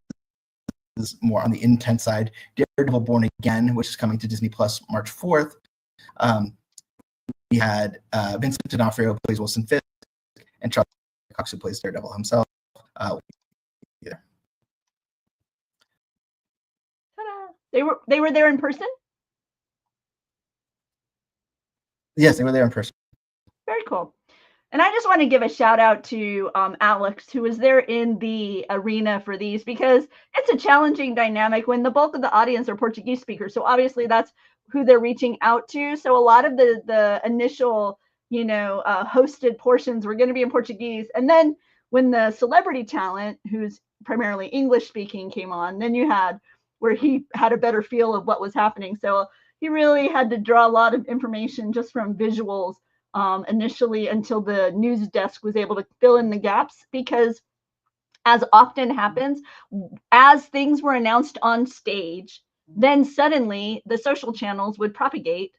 this is more on the intent side. Daredevil Born Again, which is coming to Disney Plus March 4th. We had Vincent D'Onofrio who plays Wilson Fisk, and Charlie Cox who plays Daredevil himself. Yeah. Ta-da. They were there in person? Yes, they were there in person. Very cool. And I just want to give a shout out to Alex, who was there in the arena for these, because it's a challenging dynamic when the bulk of the audience are Portuguese speakers. So obviously that's who they're reaching out to. So a lot of the initial, hosted portions were going to be in Portuguese. And then when the celebrity talent, who's primarily English speaking, came on, then you had where he had a better feel of what was happening. So he really had to draw a lot of information just from visuals initially until the news desk was able to fill in the gaps, because as often happens, as things were announced on stage, then suddenly the social channels would propagate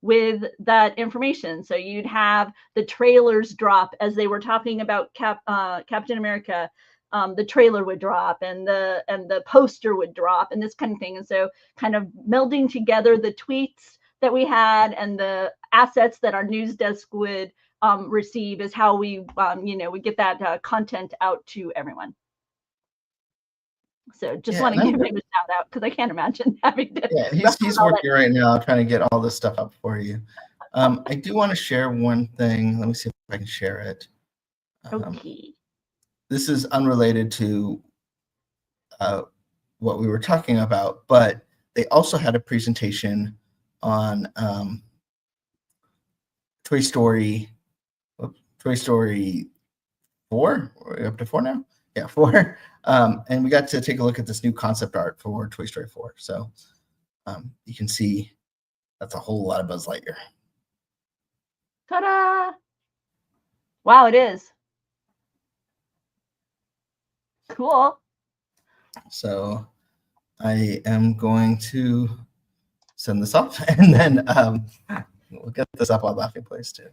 with that information. So you'd have the trailers drop as they were talking about Captain America. The trailer would drop and the poster would drop and this kind of thing. And so kind of melding together the tweets that we had and the assets that our news desk would receive is how we get that content out to everyone. So just want to give him a shout out because I can't imagine having to. Yeah, he's working right now trying to get all this stuff up for you. I do want to share one thing. Let me see if I can share it. Okay. This is unrelated to what we were talking about, but they also had a presentation on Toy Story 4. We're up to 4 now? Yeah, 4. And we got to take a look at this new concept art for Toy Story 4. So you can see that's a whole lot of Buzz Lightyear. Ta-da! Wow, it is. Cool. So I am going to send this off, and then we'll get this up on LaughingPlace too.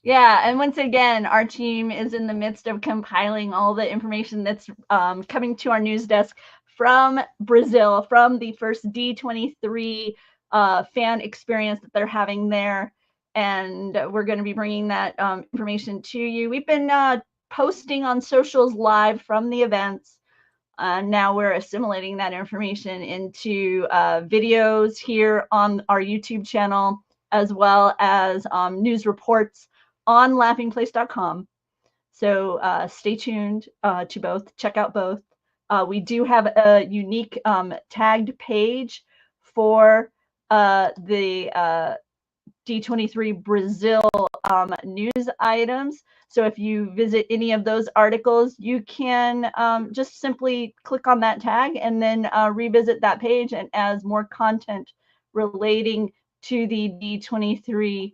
Yeah, and once again, our team is in the midst of compiling all the information that's coming to our news desk from Brazil, from the first D23 fan experience that they're having there. And we're going to be bringing that information to you. We've been posting on socials live from the events. Now we're assimilating that information into videos here on our YouTube channel, as well as news reports on LaughingPlace.com. So stay tuned to both. Check out both. We do have a unique tagged page for the D23 Brazil news items. So if you visit any of those articles, you can just simply click on that tag and then revisit that page. And as more content relating to the D23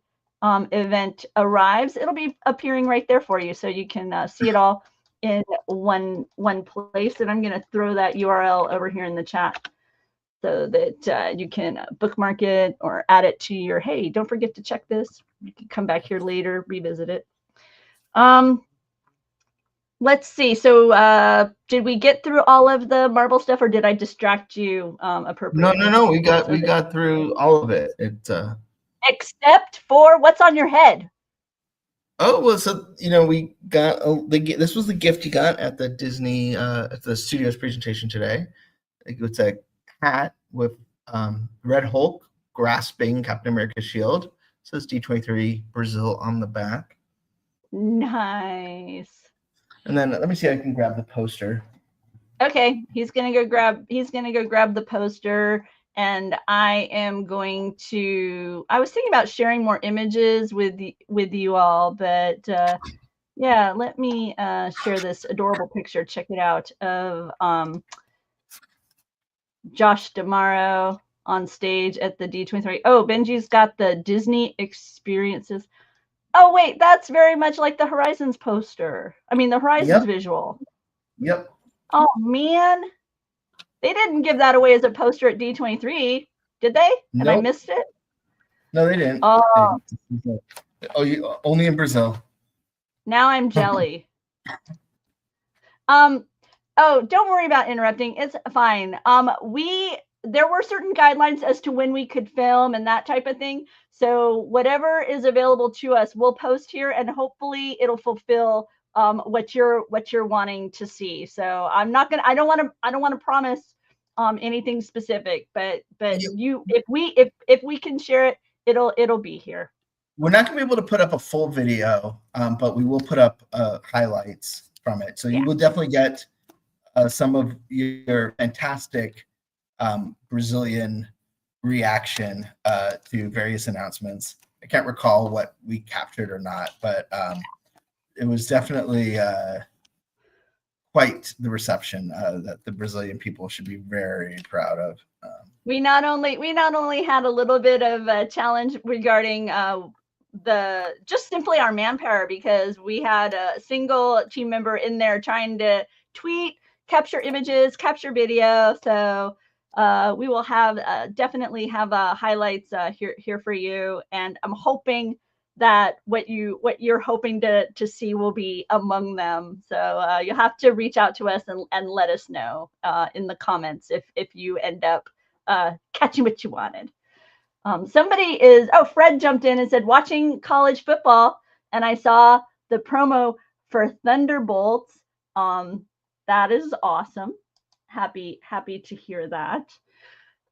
event arrives, it'll be appearing right there for you. So you can see it all in one place. And I'm going to throw that URL over here in the chat, so that you can bookmark it or add it to your, hey, don't forget to check this. You can come back here later, revisit it. Let's see. So did we get through all of the Marvel stuff, or did I distract you appropriately? No. We got through all of it. Except for what's on your head. Oh, well, so we got this was the gift you got at the Disney at the studio's presentation today. It's a hat with Red Hulk grasping Captain America's shield. It says D23 Brazil on the back. Nice. And then let me see if I can grab the poster. Okay, he's gonna go grab the poster, and I am going to. I was thinking about sharing more images with you all, but yeah, let me share this adorable picture. Check it out of Josh D'Amaro on stage at the D23. Oh, Benji's got the Disney experiences. Oh, wait, that's very much like the Horizons poster. I mean, the Horizons visual. Yep. Oh, man. They didn't give that away as a poster at D23, did they? And I missed it? No, they didn't. Oh. Only in Brazil. Now I'm jelly. Oh, don't worry about interrupting. It's fine. There were certain guidelines as to when we could film and that type of thing. So whatever is available to us, we'll post here, and hopefully it'll fulfill what you're wanting to see. So I don't want to promise anything specific, but if we can share it, it'll be here. We're not going to be able to put up a full video, but we will put up highlights from it. So Yeah. you will definitely get some of your fantastic Brazilian reaction to various announcements. I can't recall what we captured or not, but it was definitely quite the reception that the Brazilian people should be very proud of. We not only had a little bit of a challenge regarding just simply our manpower, because we had a single team member in there trying to tweet, capture images, capture video. So we will have definitely have highlights here for you, and I'm hoping that what you're hoping to see will be among them. So you'll have to reach out to us and let us know in the comments if you end up catching what you wanted. Fred jumped in and said, watching college football, and I saw the promo for Thunderbolts. That is awesome. Happy to hear that.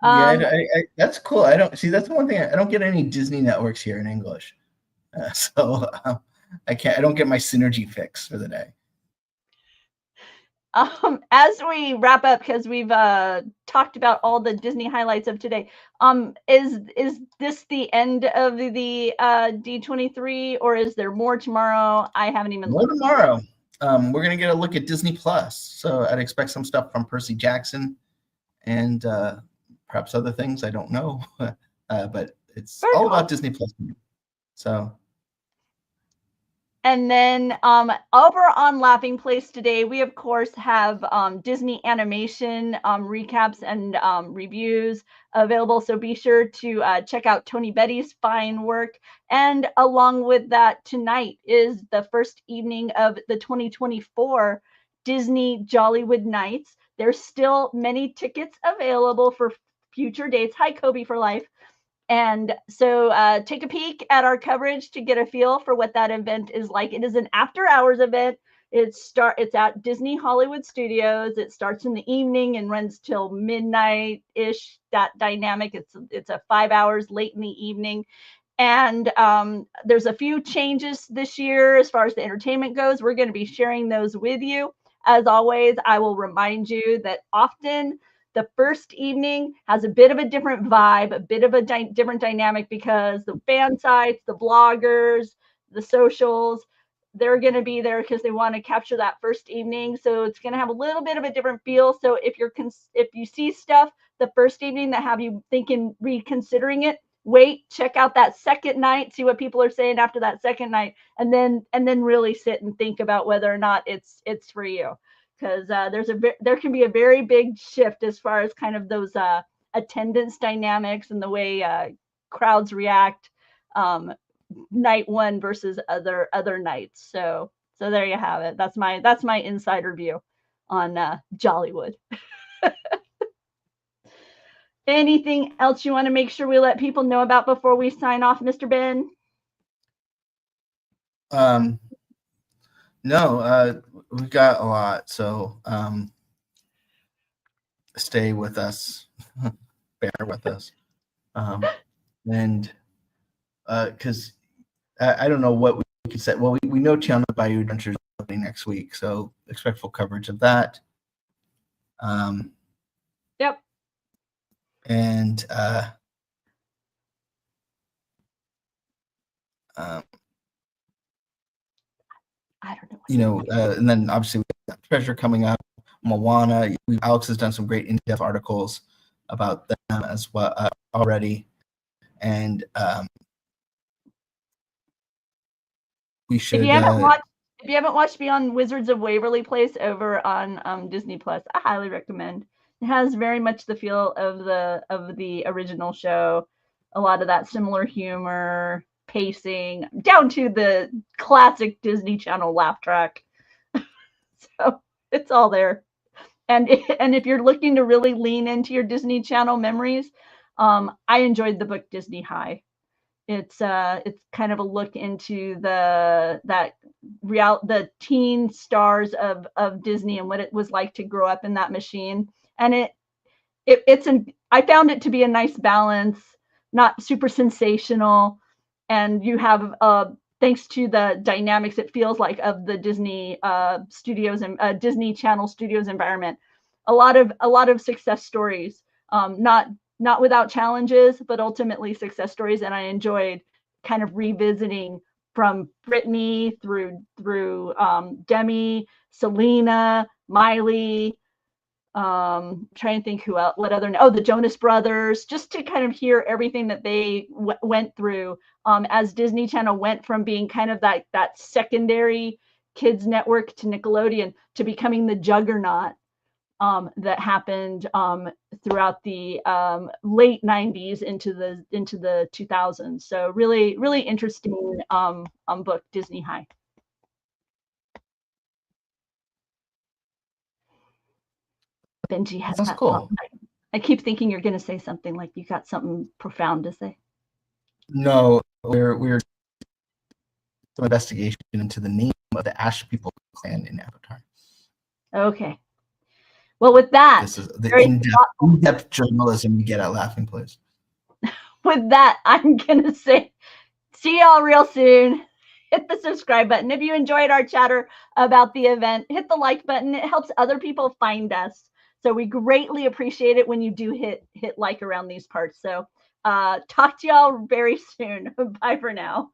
That's cool. I don't see. That's one thing. I don't get any Disney networks here in English, so I can't. I don't get my synergy fix for the day. As we wrap up, because we've talked about all the Disney highlights of today, is this the end of the D23, or is there more tomorrow? I haven't even looked. Tomorrow. We're gonna get a look at Disney Plus, so I'd expect some stuff from Percy Jackson, and perhaps other things I don't know, but it's very all cool. About Disney Plus. So. And then over on LaughingPlace today, we of course have Disney animation recaps and reviews available. So be sure to check out Tony Betty's fine work. And along with that, tonight is the first evening of the 2024 Disney Jollywood Nights. There's still many tickets available for future dates. Hi, Kobe for life. And so take a peek at our coverage to get a feel for what that event is like. It is an after-hours event. It's at Disney Hollywood Studios. It starts in the evening and runs till midnight-ish. That dynamic. It's a 5 hours late in the evening. And there's a few changes this year as far as the entertainment goes. We're going to be sharing those with you. As always, I will remind you that often the first evening has a bit of a different vibe, a bit of a different dynamic, because the fan sites, the bloggers, the socials, they're going to be there because they want to capture that first evening. So it's going to have a little bit of a different feel. So if you see stuff the first evening that have you thinking reconsidering it, wait, check out that second night, see what people are saying after that second night, and then really sit and think about whether or not it's for you. Because there can be a very big shift as far as kind of those attendance dynamics and the way crowds react night one versus other nights. So there you have it. That's my insider view on Jollywood. Anything else you want to make sure we let people know about before we sign off, Mr. Ben? No, we've got a lot, so stay with us, bear with us, and because I don't know what we could say. Well, we know Tiana Bayou Adventures is opening next week, so expect full coverage of that. Yep. And I don't know. And then obviously we got Treasure coming up, Moana. Alex has done some great in-depth articles about them as well already, and we should. If you haven't watched Beyond Wizards of Waverly Place over on Disney Plus, I highly recommend. It has very much the feel of the original show. A lot of that similar humor, pacing, down to the classic Disney Channel laugh track. So It's all there. And if you're looking to really lean into your Disney Channel memories, I enjoyed the book Disney High. It's kind of a look into the teen stars of Disney and what it was like to grow up in that machine. And I found it to be a nice balance, not super sensational, and you have thanks to the dynamics it feels like of the Disney studios and Disney Channel Studios environment, a lot of success stories, not without challenges, but ultimately success stories. And I enjoyed kind of revisiting from Brittany through Demi, Selena, Miley, trying to think who else, what other, the Jonas Brothers, just to kind of hear everything that they went through as Disney Channel went from being kind of that secondary kids network to Nickelodeon to becoming the juggernaut that happened throughout the late 90s into the 2000s. So really interesting book, Disney High. Benji has That's cool. I keep thinking you're going to say something like you got something profound to say. No, we're some investigation into the name of the Ash People clan in Avatar. Okay. Well, with that, this is the in-depth journalism you get at LaughingPlace. With that, I'm going to say, see y'all real soon. Hit the subscribe button. If you enjoyed our chatter about the event, hit the like button. It helps other people find us. So we greatly appreciate it when you do hit like around these parts. So talk to y'all very soon. Bye for now.